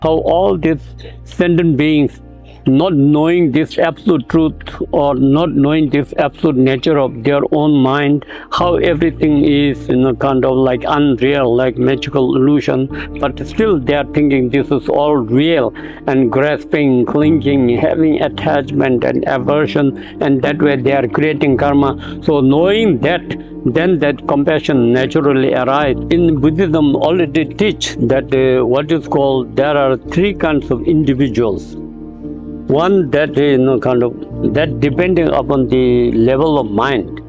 how all these sentient beings, not knowing this absolute truth or not knowing this absolute nature of their own mind, how everything is kind of like unreal, like magical illusion, but still they are thinking this is all real and grasping, clinging, having attachment and aversion, and that way they are creating karma. So knowing that, then that compassion naturally arises. In Buddhism already teach that what is called, there are three kinds of individuals. One that kind of, that depending upon the level of mind.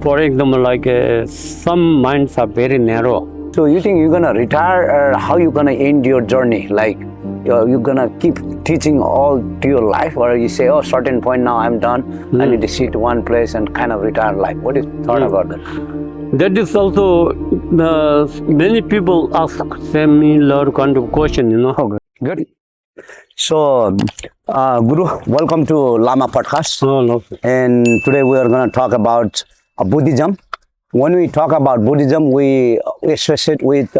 For example, like some minds are very narrow. So you think you're gonna retire, or how you gonna end your journey? Like you're gonna keep teaching all to your life, or you say, oh, certain point now I'm done. I need to sit one place and kind of retire life. What is thought about that? That is also many people ask similar kind of question. Okay, good. So, Guru, welcome to Lama Podcast. Oh, no. And today we are going to talk about Buddhism. When we talk about Buddhism, we associate it with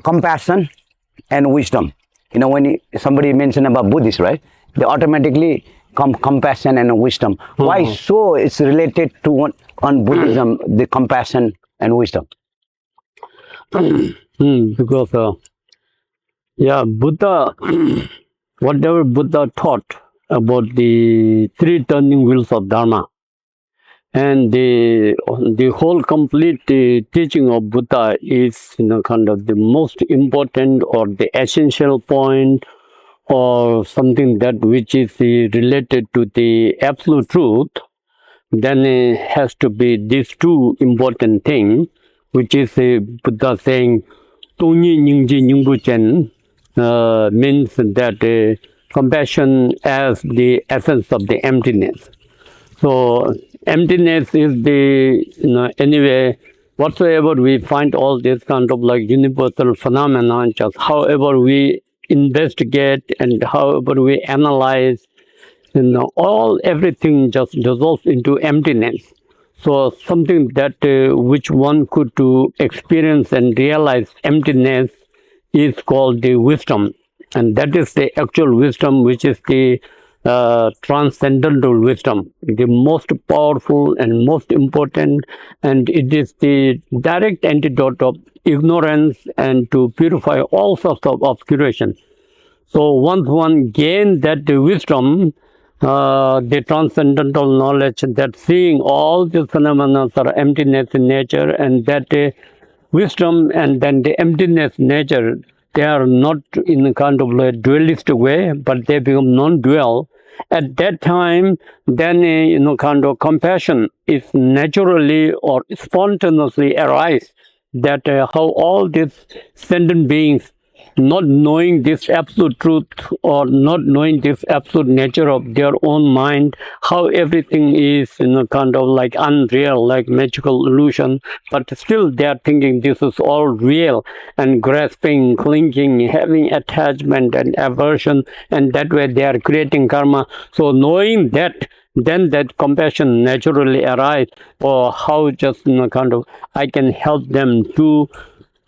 compassion and wisdom. When somebody mentions about Buddhist, right? They automatically come compassion and wisdom. Why so it's related to on Buddhism, the compassion and wisdom? Because Buddha, whatever Buddha taught about the three turning wheels of Dharma, and the whole complete teaching of Buddha is kind of the most important or the essential point, or something that which is related to the absolute truth. Then it has to be these two important things, which is Buddha saying, Tungyi Nyingji Nyingbu means that compassion as the essence of the emptiness. So emptiness is the, anyway, whatsoever we find all this kind of like universal phenomena, just however we investigate and however we analyze, everything just dissolves into emptiness. So something that which one could to experience and realize emptiness is called the wisdom, and that is the actual wisdom, which is the transcendental wisdom, the most powerful and most important, and it is the direct antidote of ignorance and to purify all sorts of obscuration. So once one gains that wisdom, the transcendental knowledge that seeing all these phenomena are emptiness in nature, and that wisdom and then the emptiness nature, they are not in a kind of a dualistic way, but they become non-dual. At that time, then kind of compassion is naturally or spontaneously arise. That how all these sentient beings, not knowing this absolute truth or not knowing this absolute nature of their own mind, how everything is kind of like unreal, like magical illusion, but still they are thinking this is all real and grasping, clinging, having attachment and aversion, and that way they are creating karma. So knowing that, then that compassion naturally arises, or how just kind of I can help them to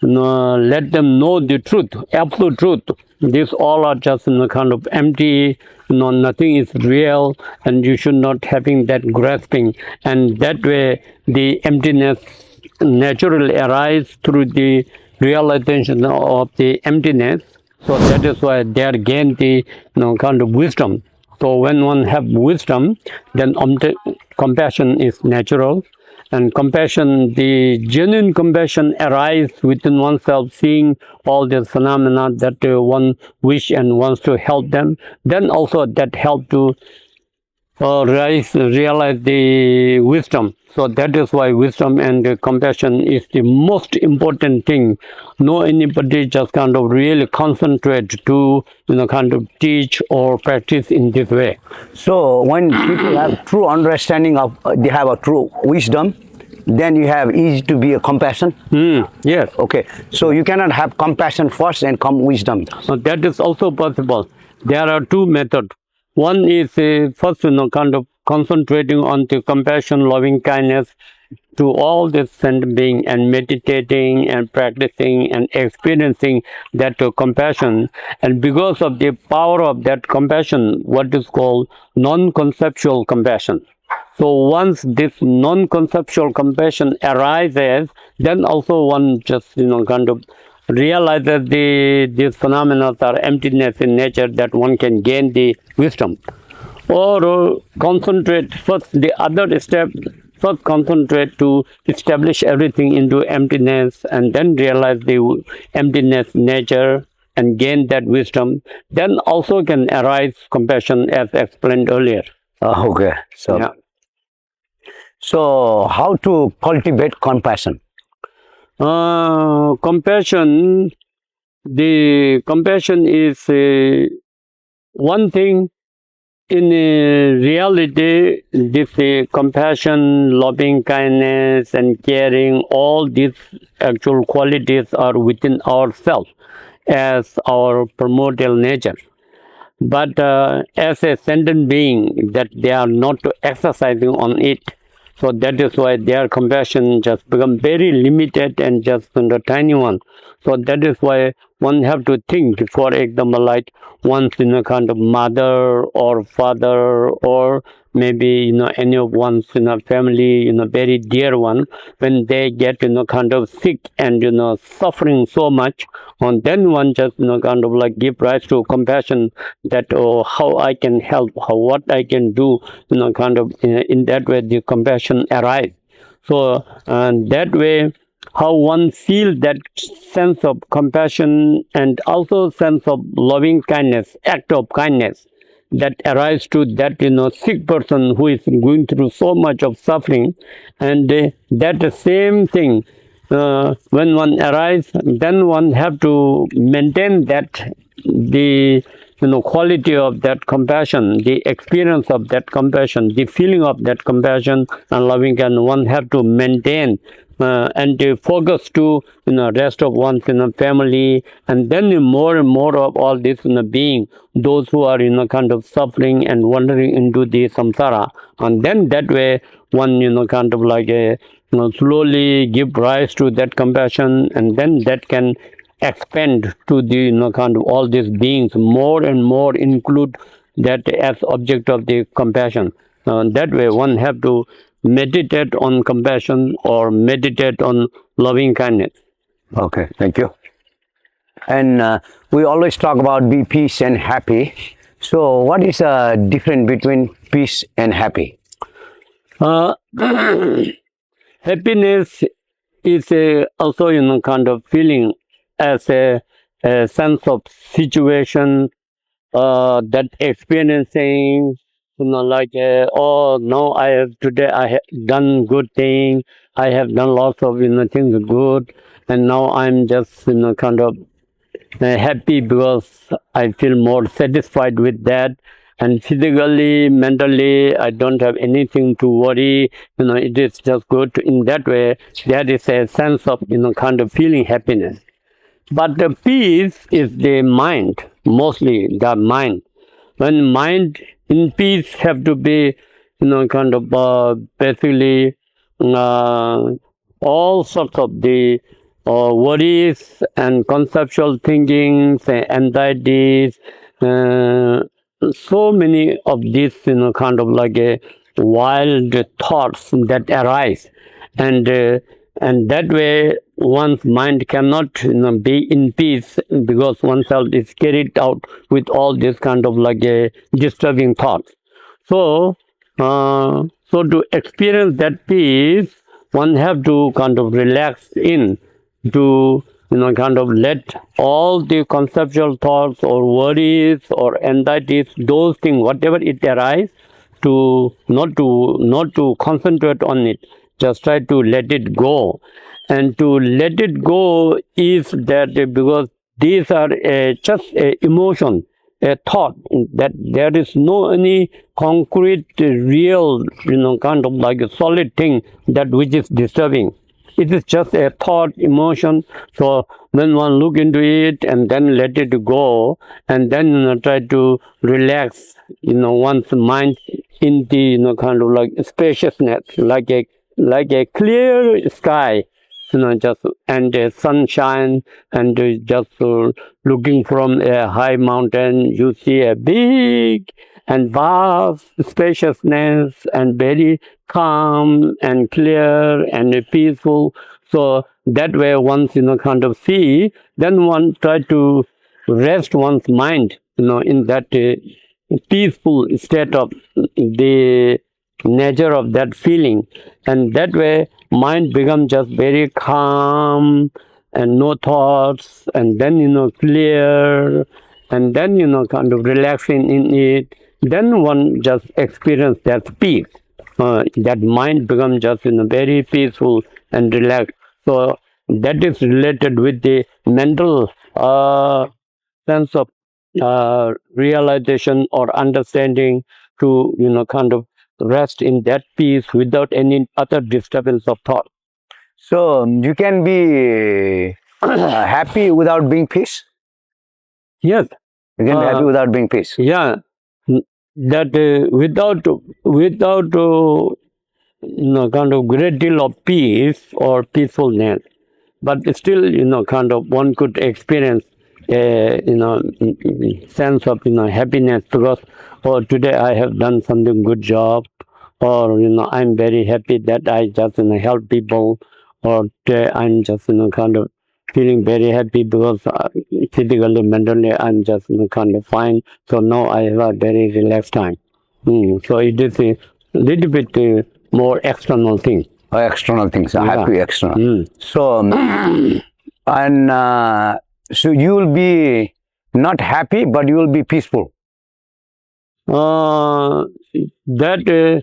let them know the truth, absolute truth. These all are just kind of empty, nothing is real, and you should not having that grasping. And that way the emptiness naturally arises through the realization of the emptiness. So that is why they are gain the kind of wisdom. So when one have wisdom, then compassion is natural. And compassion, the genuine compassion arises within oneself, seeing all these phenomena that one wish and wants to help them. Then also that help to realize the wisdom. So that is why wisdom and compassion is the most important thing. No anybody just kind of really concentrate to kind of teach or practice in this way. So when people have true understanding of, they have a true wisdom, then you have easy to be a compassion. Yes. Okay. So you cannot have compassion first and come wisdom. That is also possible. There are two methods. One is first kind of concentrating on the compassion, loving kindness, to all this sentient being and meditating and practicing and experiencing that compassion. And because of the power of that compassion, what is called non-conceptual compassion. So once this non-conceptual compassion arises, then also one just kind of realizes these phenomena are emptiness in nature, that one can gain the wisdom. Or concentrate first, the other step, first concentrate to establish everything into emptiness and then realize the emptiness nature and gain that wisdom. Then also can arise compassion, as explained earlier. Okay. So how to cultivate compassion? Compassion, the compassion is one thing. In reality, this compassion, loving kindness and caring, all these actual qualities are within ourselves as our primordial nature. But as a sentient being, that they are not exercising on it. So that is why their compassion just become very limited and just a tiny one. So that is why one have to think, for example, like once in a kind of mother or father, or maybe any of one's family, very dear one, when they get kind of sick and suffering so much, and then one just kind of like give rise to compassion, that how I can help, what I can do, kind of in that way the compassion arise. So that way, how one feels that sense of compassion and also sense of loving kindness, act of kindness, that arise to that sick person who is going through so much of suffering. And that same thing, when one arises, then one have to maintain that, the quality of that compassion, the experience of that compassion, the feeling of that compassion and loving, and one have to maintain and focus to rest of one's family, and then more and more of all this being, those who are kind of suffering and wandering into the samsara, and then that way one kind of like slowly give rise to that compassion, and then that can expand to the kind of all these beings, more and more include that as object of the compassion. That way one have to meditate on compassion or meditate on loving kindness. Okay, thank you. And we always talk about be peace and happy. So what is the difference between peace and happy? Happiness is also kind of feeling as a sense of situation, that experiencing, like oh, now I have today I have done good thing, I have done lots of things good, and now I'm just kind of happy because I feel more satisfied with that. And physically, mentally, I don't have anything to worry. It is just good. In that way, there is a sense of kind of feeling happiness. But the peace is the mind, mostly the mind. When mind in peace have to be, kind of basically all sorts of the worries and conceptual thinkings, anxieties, so many of these, kind of like a wild thoughts that arise, and that way one's mind cannot be in peace, because oneself is carried out with all this kind of like a disturbing thoughts. So so to experience that peace, one have to kind of relax in, to kind of let all the conceptual thoughts or worries or anxieties, those things, whatever it arises, to not to concentrate on it, just try to let it go. And to let it go is that because these are just emotion, a thought, that there is no any concrete real kind of like a solid thing that which is disturbing. It is just a thought, emotion. So when one look into it and then let it go, and then try to relax one's mind in the kind of like spaciousness, like a like a clear sky, just and sunshine, and just looking from a high mountain, you see a big and vast spaciousness and very calm and clear and peaceful. So that way, once kind of see, then one try to rest one's mind, in that peaceful state of the nature of that feeling, and that way mind becomes just very calm and no thoughts, and then clear, and then kind of relaxing in it, then one just experience that peace. That mind becomes just very peaceful and relaxed. So that is related with the mental sense of realization or understanding, to kind of rest in that peace without any other disturbance of thought. So you can be happy without being peace. Yes. You can be happy without being peace. Yeah. That without kind of great deal of peace or peacefulness, but still kind of one could experience a sense of happiness, because today I have done something good job, or I'm very happy that I just help people, or today I'm just kind of feeling very happy because physically, mentally I'm just kind of fine. So now I have a very relaxed time. So it is a little bit more external thing. External things, Yeah. happy external. So and so you will be not happy, but you will be peaceful. That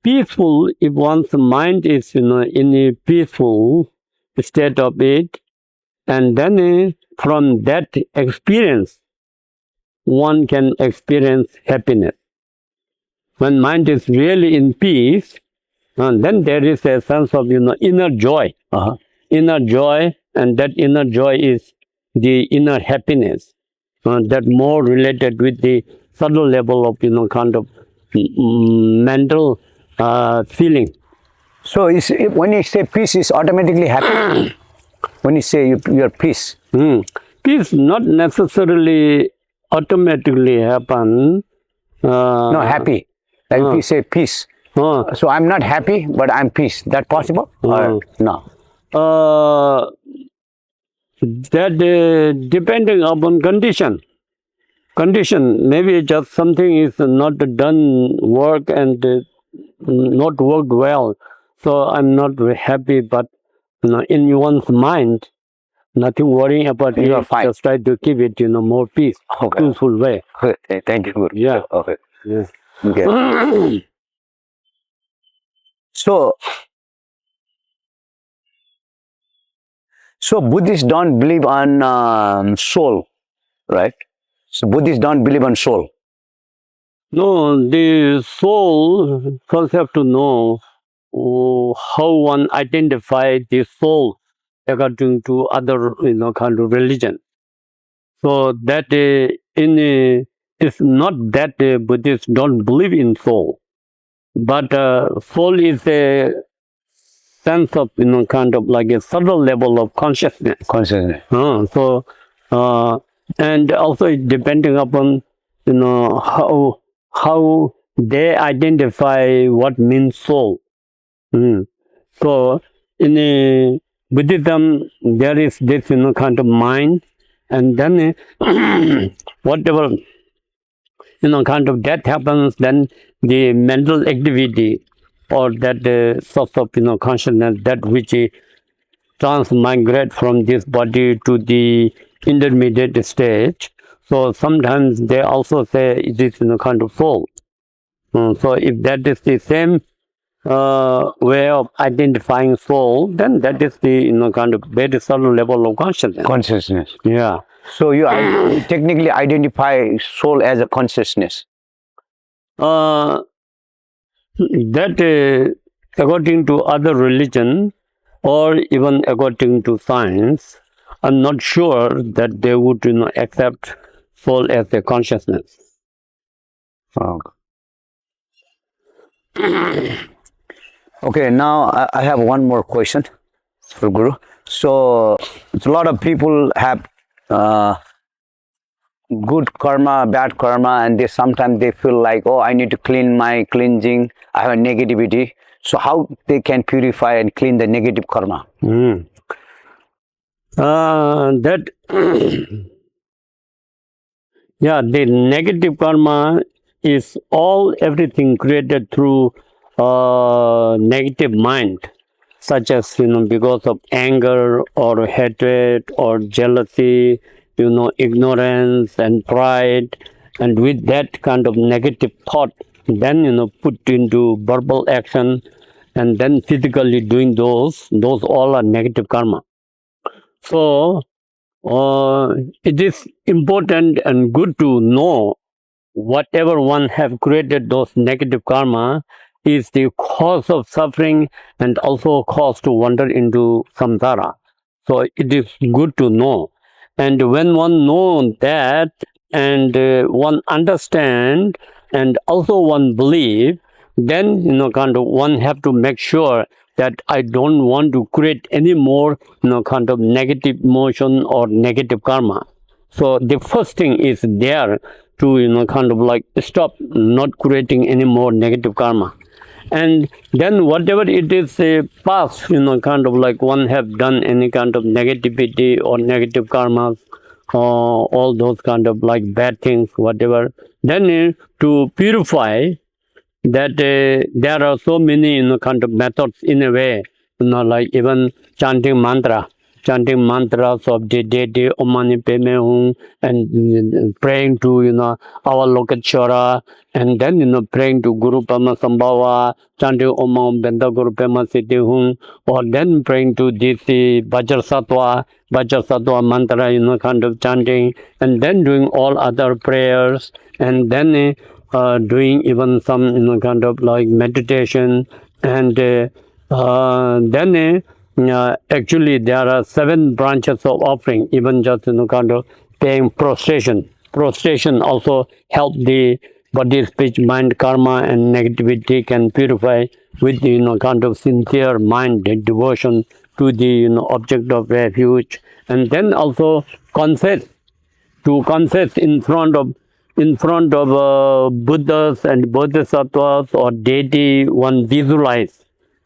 peaceful, if one's mind is in a peaceful state of it, and then from that experience one can experience happiness. When mind is really in peace, then there is a sense of inner joy. Inner joy, and that inner joy is the inner happiness, that more related with the subtle level of kind of mental feeling. So when you say peace, is automatically happy. When you say you are peace, Peace not necessarily automatically happen. no, happy. Like if you say peace, so I'm not happy, but I'm peace. That possible? Or no? That depending upon condition. Maybe just something is not done work and not worked well, so I'm not very happy. But in one's mind, nothing worrying about it. You are fine. Just try to keep it more peace, peaceful way. Okay, thank you, Guru. Yeah. Okay. Yes. Okay. So Buddhists don't believe on soul, right? So Buddhists don't believe on soul. No, the soul first have to know how one identify the soul according to other kind of religion. So that it's not that Buddhists don't believe in soul, but soul is a sense of kind of like a subtle level of consciousness. Consciousness. And also it depending upon how they identify what means soul. So in Buddhism there is this kind of mind, and then whatever kind of death happens, then the mental activity or that source of consciousness, that which transmigrate from this body to the intermediate stage. So sometimes they also say it is kind of soul. So if that is the same way of identifying soul, then that is the kind of very subtle level of consciousness. Consciousness. Yeah. So you technically identify soul as a consciousness. That according to other religion, or even according to science, I'm not sure that they would accept soul as a consciousness. Okay, now I have one more question for Guru. So, a lot of people have good karma, bad karma, and they sometimes they feel like, oh, I need to clean my cleansing. I have a negativity. So, how they can purify and clean the negative karma? That yeah, the negative karma is everything created through negative mind, such as because of anger or hatred or jealousy, ignorance and pride, and with that kind of negative thought, then put into verbal action, and then physically doing those all are negative karma. So it is important and good to know whatever one have created those negative karma is the cause of suffering and also cause to wander into samsara. So it is good to know. And when one knows that and one understand and also one believe, then kind of one have to make sure that I don't want to create any more kind of negative emotion or negative karma. So the first thing is there to kind of like stop not creating any more negative karma, and then whatever it is past, kind of like one have done any kind of negativity or negative karmas, all those kind of like bad things, whatever. Then to purify that, there are so many kind of methods in a way, like even chanting mantras of the deity Om Mani Padme Hum, and praying to our Lokachara, and then praying to Guru Pama Sambhava, chanting Om Benda Guru Pema Siddhi Hum, or then praying to this Vajra Sattva mantra, kind of chanting, and then doing all other prayers, and then doing even some kind of like meditation, and then actually there are 7 branches of offering, even just kind of paying prostration also help the body, speech, mind, karma and negativity can purify with kind of sincere mind and devotion to the object of refuge. And then also confess, to confess in front of Buddhas and Bodhisattvas or deity, one visualize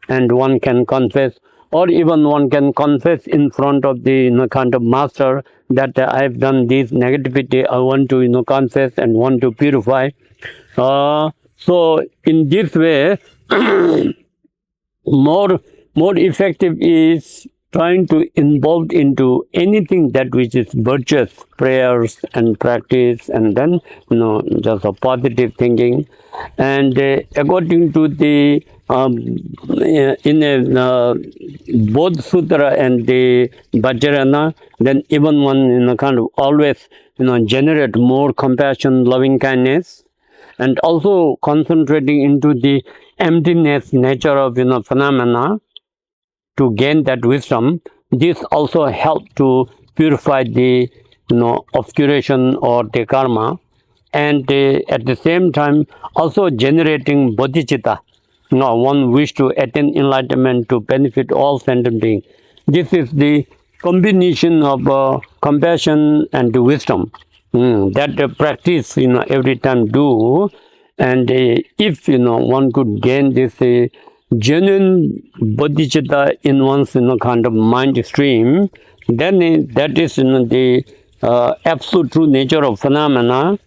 and one can confess, or even one can confess in front of the kind of master that I have done this negativity, I want to confess and want to purify. So in this way, more effective is trying to involve into anything that which is virtuous, prayers and practice, and then just a positive thinking. And according to the in a Bodh Sutra and the Vajrayana, then even one kind of always generate more compassion, loving kindness, and also concentrating into the emptiness nature of phenomena to gain that wisdom. This also help to purify the obscuration or the karma, and at the same time also generating bodhicitta. One wish to attain enlightenment to benefit all sentient beings. This is the combination of compassion and wisdom that practice every time do. And if one could gain this genuine bodhicitta in one's kind of mind stream, then that is the absolute true nature of phenomena,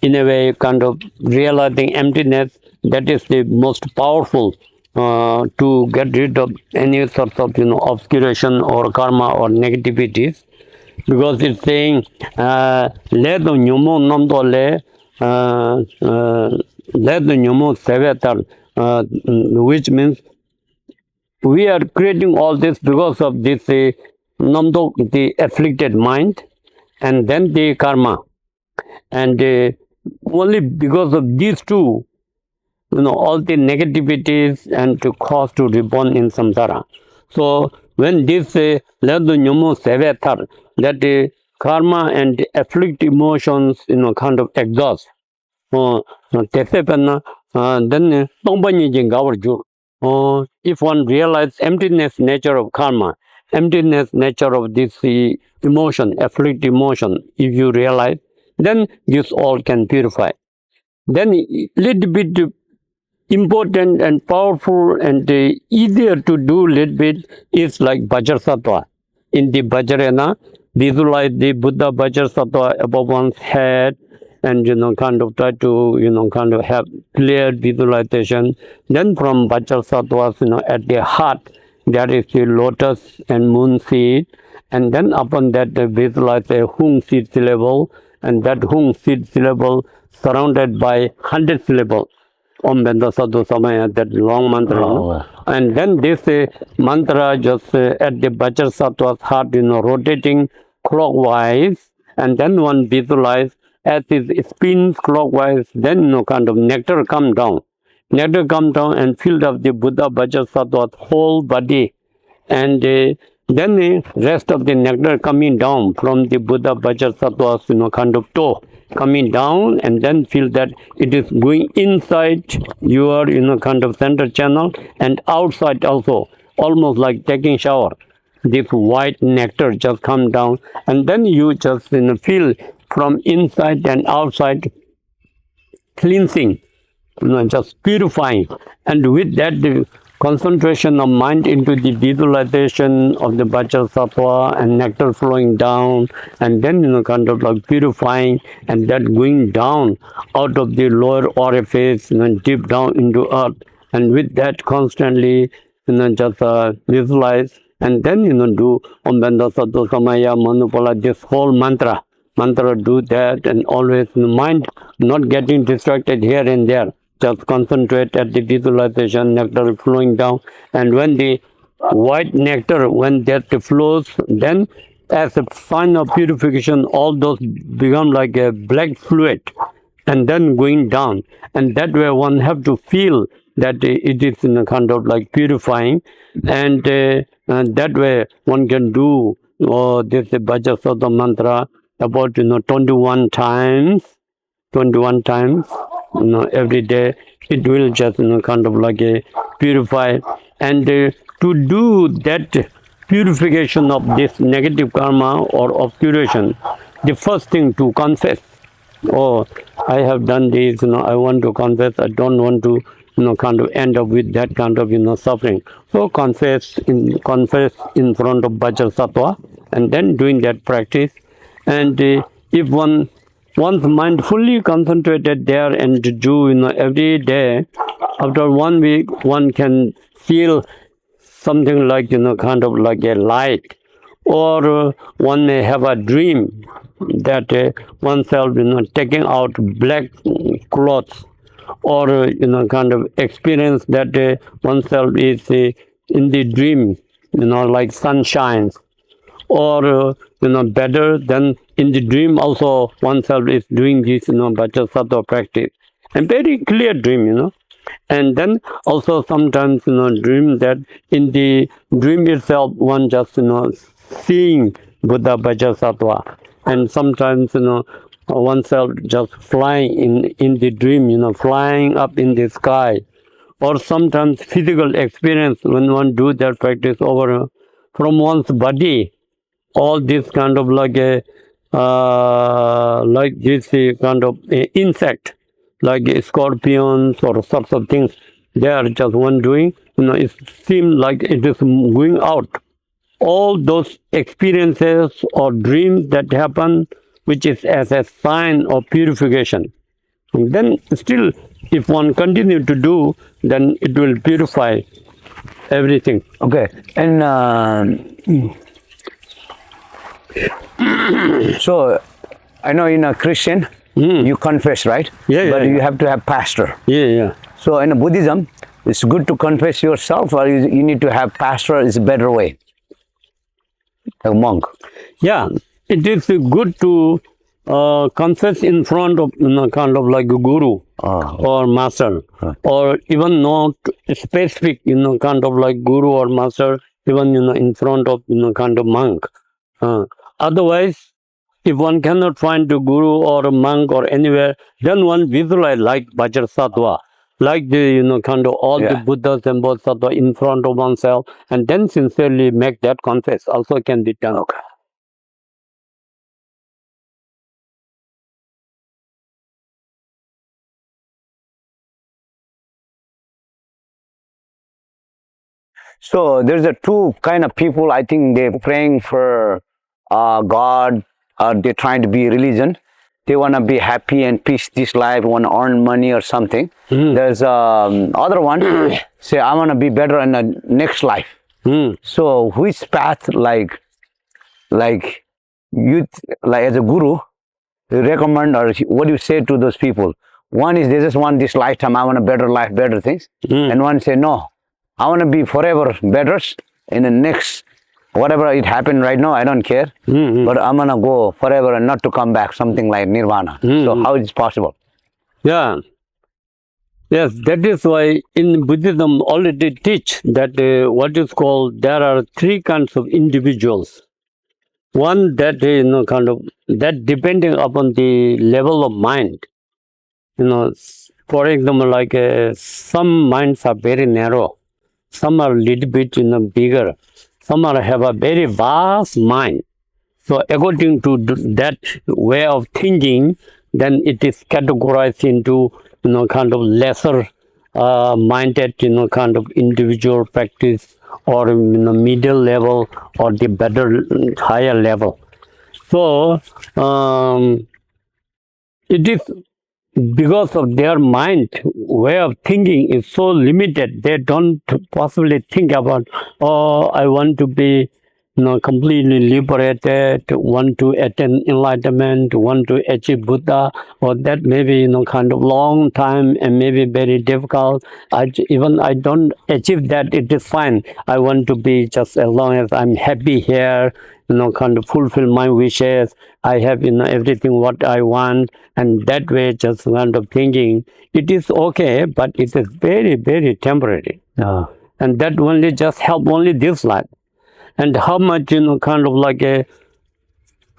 in a way kind of realizing emptiness. That is the most powerful to get rid of any sort of obscuration or karma or negativities, because it's saying le do nyomo namdo le le do nyomo sevetal, which means we are creating all this because of this namdo, the afflicted mind, and then the karma, and only because of these two, all the negativities and to cause to reborn in samsara. So when this ledu nyumu sevetar, that karma and afflict emotions kind of exhaust, then tongpanyi jing gawar jur. if one realizes emptiness nature of karma, emptiness nature of this emotion, afflict emotion, if you realize, then this all can purify. Then little bit important and powerful and easier to do little bit is like Vajrasattva. In the Vajrayana, visualize the Buddha Vajrasattva above one's head and kind of try to kind of have clear visualization. Then from Vajrasattva, at the heart, there is the lotus and moon seed, and then upon that visualize a Hung seed syllable, and that Hung seed syllable surrounded by 100 syllables. Om Benda Sadhu Samaya, that long mantra. And then this mantra just at the Vajrasattva's heart, rotating clockwise, and then one visualize as it spins clockwise, then kind of nectar come down. Nectar come down and filled up the Buddha Vajrasattva's whole body. And then the rest of the nectar coming down from the Buddha Vajrasattva's kind of toe, coming down, and then feel that it is going inside your kind of center channel and outside also, almost like taking shower. This white nectar just come down, and then you just feel from inside and outside cleansing, just purifying. And with that, the concentration of mind into the visualization of the Vajrasattva and nectar flowing down, and then kind of like purifying, and that going down out of the lower orifice, deep down into earth. And with that constantly, just visualize, and then do Om Benda Sadhu Samaya Manupala, this whole mantra do that, and always mind not getting distracted here and there. Just concentrate at the visualization, nectar flowing down, and when the white nectar, when that flows, then as a sign of purification, all those become like a black fluid, and then going down, and that way one have to feel that it is kind of like purifying, and that way one can do this Vajrasattva mantra about 21 times. 21 times, every day. It will just kind of like a purify, and to do that purification of this negative karma or obscuration, the first thing to confess. Oh, I have done this, I want to confess. I don't want to kind of end up with that kind of suffering. So confess in front of Vajrasattva, and then doing that practice. And if one's mind fully concentrated there and do every day, after 1 week one can feel something like kind of like a light, or one may have a dream that oneself taking out black clothes, or kind of experience that oneself is in the dream, like sunshine, or better than in the dream also oneself is doing this Vajrasattva practice, and very clear dream, and then also sometimes dream that in the dream itself one just seeing Buddha Vajrasattva, and sometimes oneself just flying in the dream, flying up in the sky, or sometimes physical experience when one do that practice over from one's body. All this kind of like a like this kind of insect, like scorpions or sorts of things, they are just one doing, it seems like it is going out. All those experiences or dreams that happen, which is as a sign of purification. And then still, if one continue to do, then it will purify everything. Okay, and so I know in a Christian you confess, right? Yeah, but yeah, you have to have pastor. Yeah. So in a Buddhism, it's good to confess yourself, or you need to have pastor is a better way, a monk. Yeah, it is good to confess in front of kind of like a guru or master, or even not specific kind of like guru or master, even in front of kind of monk. Otherwise, if one cannot find a guru or a monk or anywhere, then one visualize like Vajrasattva. like the kind of all the Yeah. Buddhas and Bodhisattvas in front of oneself, and then sincerely make that confess also can be done. Okay. So there's a two kind of people. I think they're praying for God, or they're trying to be religion. They want to be happy and peace this life, want to earn money or something. There's other one say I want to be better in the next life. So which path, like you, like as a guru, you recommend, or what do you say to those people? One is they just want this lifetime, I want a better life, better things. And one say, no, I want to be forever better in the next, whatever it happened right now, I don't care. But I'm going to go forever and not to come back, something like nirvana. So how is it possible? Yeah. Yes, that is why in Buddhism already teach that what is called, there are three kinds of individuals. One that kind of, that depending upon the level of mind. For example, like some minds are very narrow, some are a little bit bigger, some are have a very vast mind. So according to that way of thinking, then it is categorized into kind of lesser minded kind of individual practice, or middle level, or the better higher level. So it is because of their mind way of thinking is so limited, they don't possibly think about, oh, I want to be completely liberated, want to attain enlightenment, want to achieve Buddha, or that maybe kind of long time and maybe very difficult. Even I don't achieve that, it is fine. I want to be just as long as I'm happy here, kind of fulfill my wishes. I have everything what I want, and that way just kind of thinking, it is okay, but it is very, very temporary. And that only just help only this life. And how much kind of like a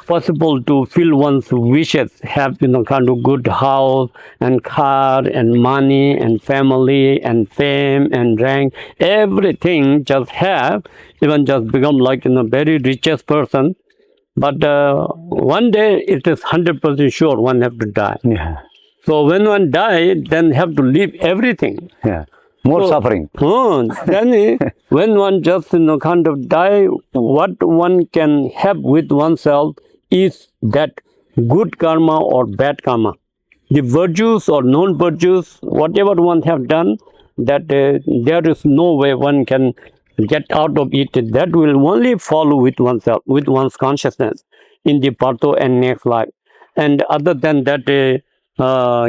possible to fill one's wishes, have kind of good house and car and money and family and fame and rank, everything just have, even just become like very richest person. But one day it is 100% sure one have to die. Yeah. So when one die, then have to leave everything. Yeah. More suffering. Then when one just kind of die, what one can have with oneself is that good karma or bad karma. The virtues or non-virtues, whatever one have done, that there is no way one can get out of it. That will only follow with oneself, with one's consciousness in the Partho and next life. And other than that,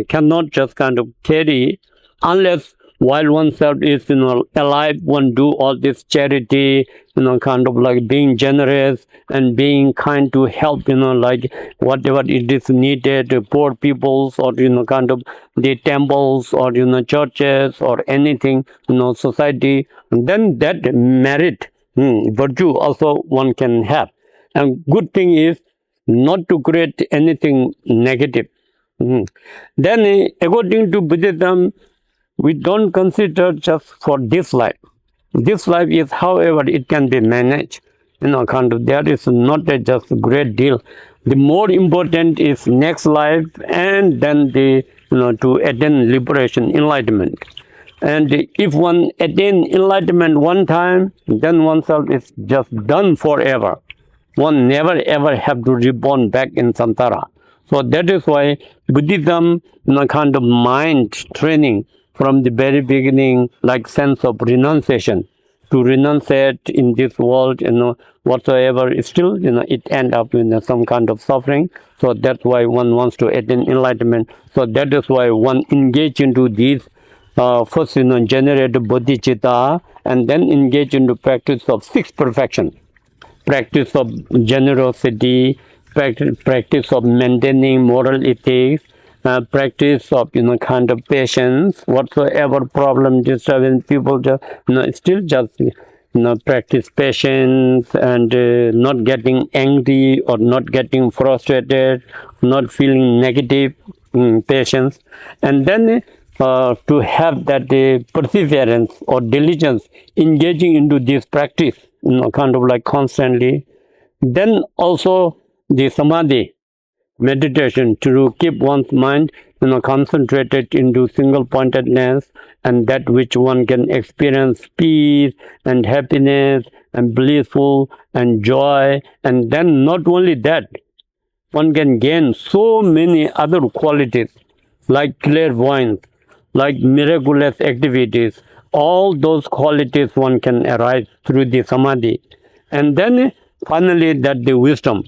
cannot just kind of carry, unless while oneself is alive, one do all this charity, kind of like being generous and being kind to help, like whatever it is needed, poor peoples, or kind of the temples, or churches, or anything, society. Then that merit, virtue also one can have. And good thing is not to create anything negative. Then according to Buddhism, we don't consider just for this life. This life is, however, it can be managed. Kind of, there is not a just great deal. The more important is next life, and then the to attain liberation, enlightenment. And if one attain enlightenment one time, then oneself is just done forever. One never ever have to reborn back in samsara. So that is why Buddhism, kind of mind training from the very beginning, like sense of renunciation, to renunciate in this world, whatsoever, still, it end up in some kind of suffering. So that's why one wants to attain enlightenment. So that is why one engage into these, first, generate bodhicitta, and then engage into practice of six perfection. Practice of generosity, practice of maintaining moral ethics, practice of kind of patience, whatsoever problem disturbing people, just still just practice patience, and not getting angry or not getting frustrated, not feeling negative, patience. And then to have that perseverance or diligence engaging into this practice, kind of like constantly. Then also the samadhi, meditation, to keep one's mind concentrated into single pointedness, and that which one can experience peace and happiness and blissful and joy. And then not only that, one can gain so many other qualities like clairvoyance, like miraculous activities. All those qualities one can arise through the samadhi. And then finally that the wisdom,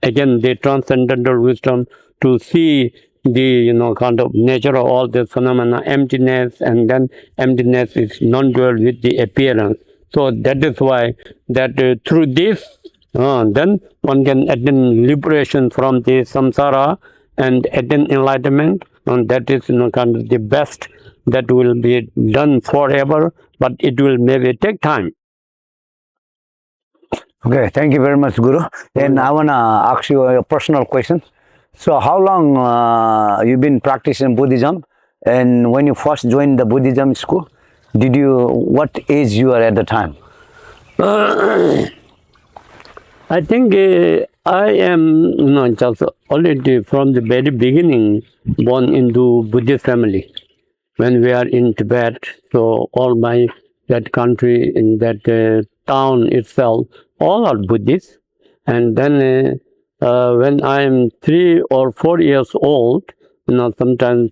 again the transcendental wisdom, to see the kind of nature of all the phenomena, emptiness, and then emptiness is non-dual with the appearance. So that is why that through this then one can attain liberation from the samsara and attain enlightenment, and that is kind of the best that will be done forever, but it will maybe take time. Okay, thank you very much, Guru. And I want to ask you a personal question. So how long you been practicing Buddhism? And when you first joined the Buddhism school, what age you are at the time? I think I am just already from the very beginning born into Buddhist family. When we are in Tibet, so all that country, in that town itself, all are Buddhists. And then when I am 3 or 4 years old, sometimes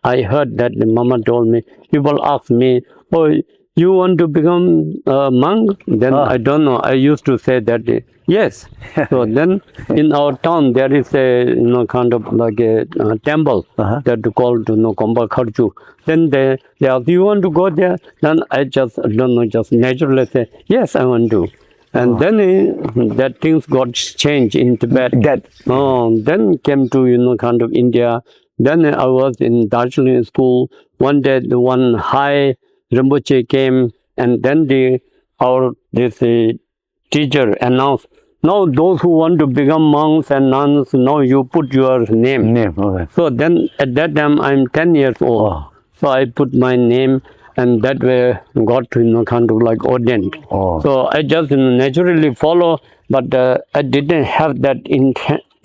I heard that the mama told me, people ask me, oh, you want to become a monk? Then I don't know. I used to say that yes. So then in our town there is a kind of like a temple that called Kompa Kharchu. Then they ask, you want to go there? Then I just naturally say yes, I want to. And then that things got changed in Tibet. Then came to kind of India. Then I was in Darjeeling school. One day the one high Rinpoche came, and then this teacher announced, now those who want to become monks and nuns, now you put your name. Okay. So then at that time I'm 10 years old. So I put my name, and that way got kind of like ordained. So I just naturally follow, but I didn't have that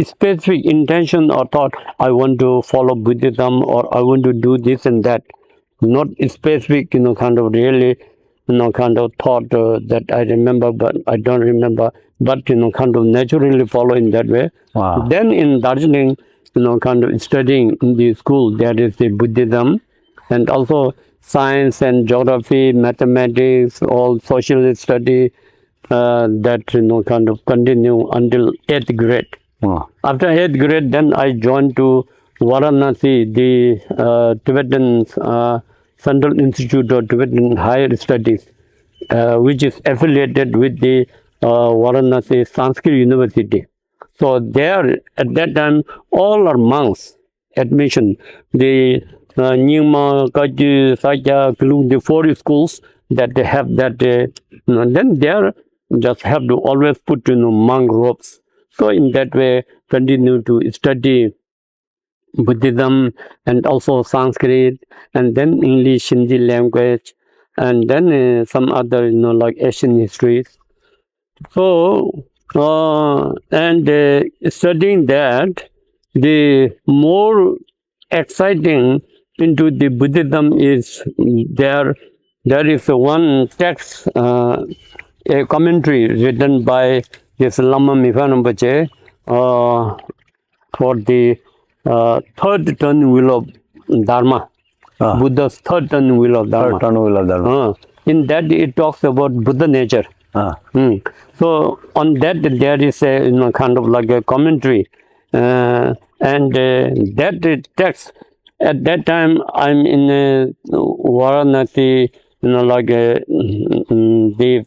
specific intention or thought I want to follow Buddhism or I want to do this and that. Not specific, kind of really, kind of thought that I remember, but I don't remember. But kind of naturally follow in that way. Then in Darjeeling, kind of studying in the school, there is the Buddhism, and also science and geography, mathematics, all social study that kind of continue until 8th grade. After 8th grade, then I joined to Varanasi, the Tibetan Central Institute of Tibetan Higher Studies, which is affiliated with the Varanasi Sanskrit University. So there, at that time, all are monks. Admission, the Nyingma, Kaji, Sakya, Kulung, the 4 schools that they have that. Then there, just have to always put monk robes. So in that way, continue to study Buddhism and also Sanskrit, and then English, Hindi language, and then some other like Asian histories. So studying that, the more exciting into the Buddhism is there is one text, a commentary written by this Lama Rinpoche for the third turn wheel of Dharma, Buddha's third turn wheel of Dharma. In that it talks about Buddha nature. So on that there is a kind of like a commentary, and that text, at that time I'm in Varanasi, like the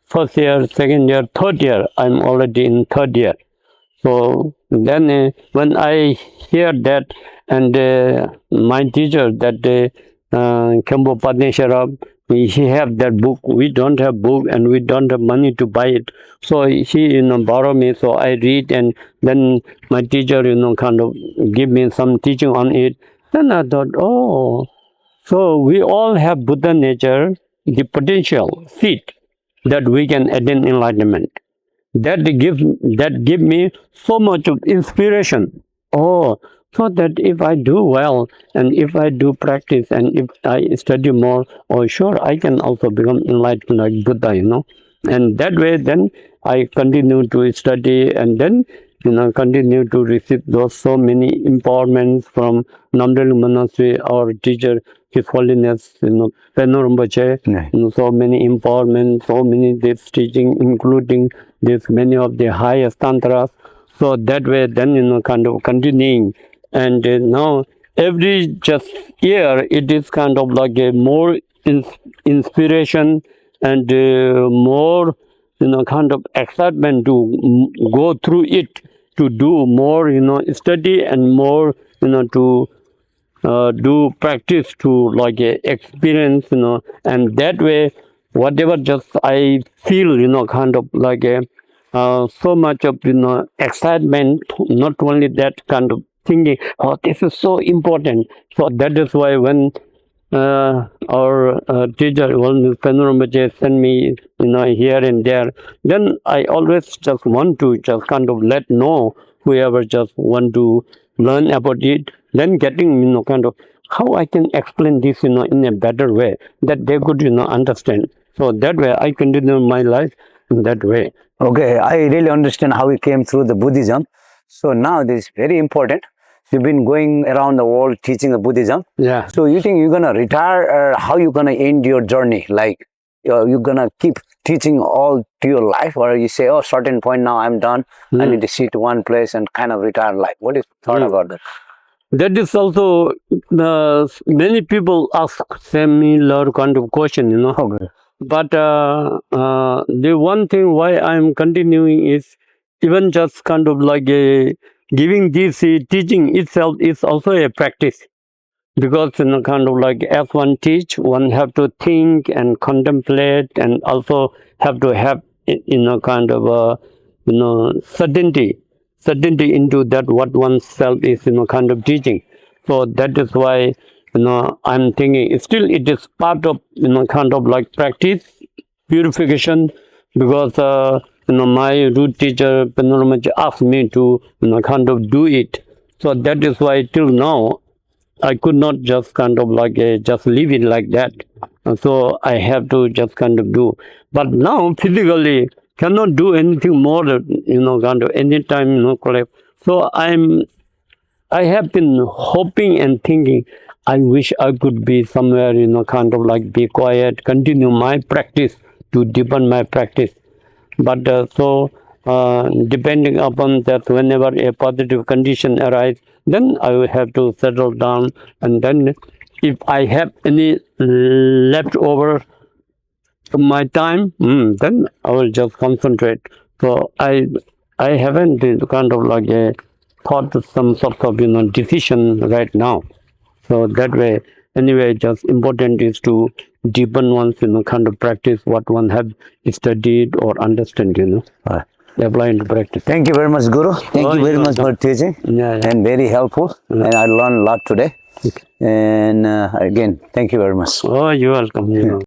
first year, second year, third year. I'm already in third year. So then when I hear that, and my teacher, that Kempo Padneshara, he have that book. We don't have book and we don't have money to buy it. So he borrow me. So I read, and then my teacher kind of give me some teaching on it. Then I thought, oh, so we all have Buddha nature, the potential seed that we can attain enlightenment. That give me so much of inspiration. Oh, so that if I do well and if I do practice and if I study more, oh sure I can also become enlightened like Buddha. And that way then I continue to study and then continue to receive those so many empowerments from Namdal Monastery, our teacher, His Holiness, Pasang Rinpoche, so many empowerments, so many this teaching, including this many of the highest tantras. So that way, then kind of continuing, and now every just year it is kind of like a more inspiration and more kind of excitement to go through it, to do more study and more to do practice, to like experience and that way whatever just I feel kind of like so much of excitement, not only that kind of thinking, oh this is so important. So that is why when our teacher, one Panoramaje, send me, here and there. Then I always just want to just kind of let know whoever just want to learn about it. Then getting, kind of how I can explain this, in a better way that they could, understand. So that way I continue my life in that way. Okay, I really understand how you came through the Buddhism. So now this is very important. You've been going around the world teaching the Buddhism. Yeah. So you think you're gonna retire, or how you gonna end your journey? Like you're gonna keep teaching all to your life, or you say, oh, certain point now I'm done. I need to sit one place and kind of retire life. What is thought about that? That is also many people ask similar kind of question, Okay. But the one thing why I'm continuing is even just kind of like giving this teaching itself is also a practice, because kind of like as one teach, one have to think and contemplate and also have to have kind of certainty into that what oneself is kind of teaching. So that is why I'm thinking still it is part of kind of like practice purification, because my root teacher Panorama asked me to kind of do it. So that is why till now I could not just kind of like just leave it like that. So I have to just kind of do. But now physically cannot do anything more, kind of anytime, collect. So I have been hoping and thinking, I wish I could be somewhere, kind of like be quiet, continue my practice, to deepen my practice. But depending upon that, whenever a positive condition arises, then I will have to settle down. And then if I have any leftover my time, then I will just concentrate. So I haven't kind of like thought some sort of decision right now. So that way, anyway, just important is to deepen one's kind of practice what one have studied or understand. Right. Apply into practice. Thank you very much, Guru. Thank you very much for teaching. Yeah. And very helpful. And I learned a lot today. And again, thank you very much. Oh, you're welcome.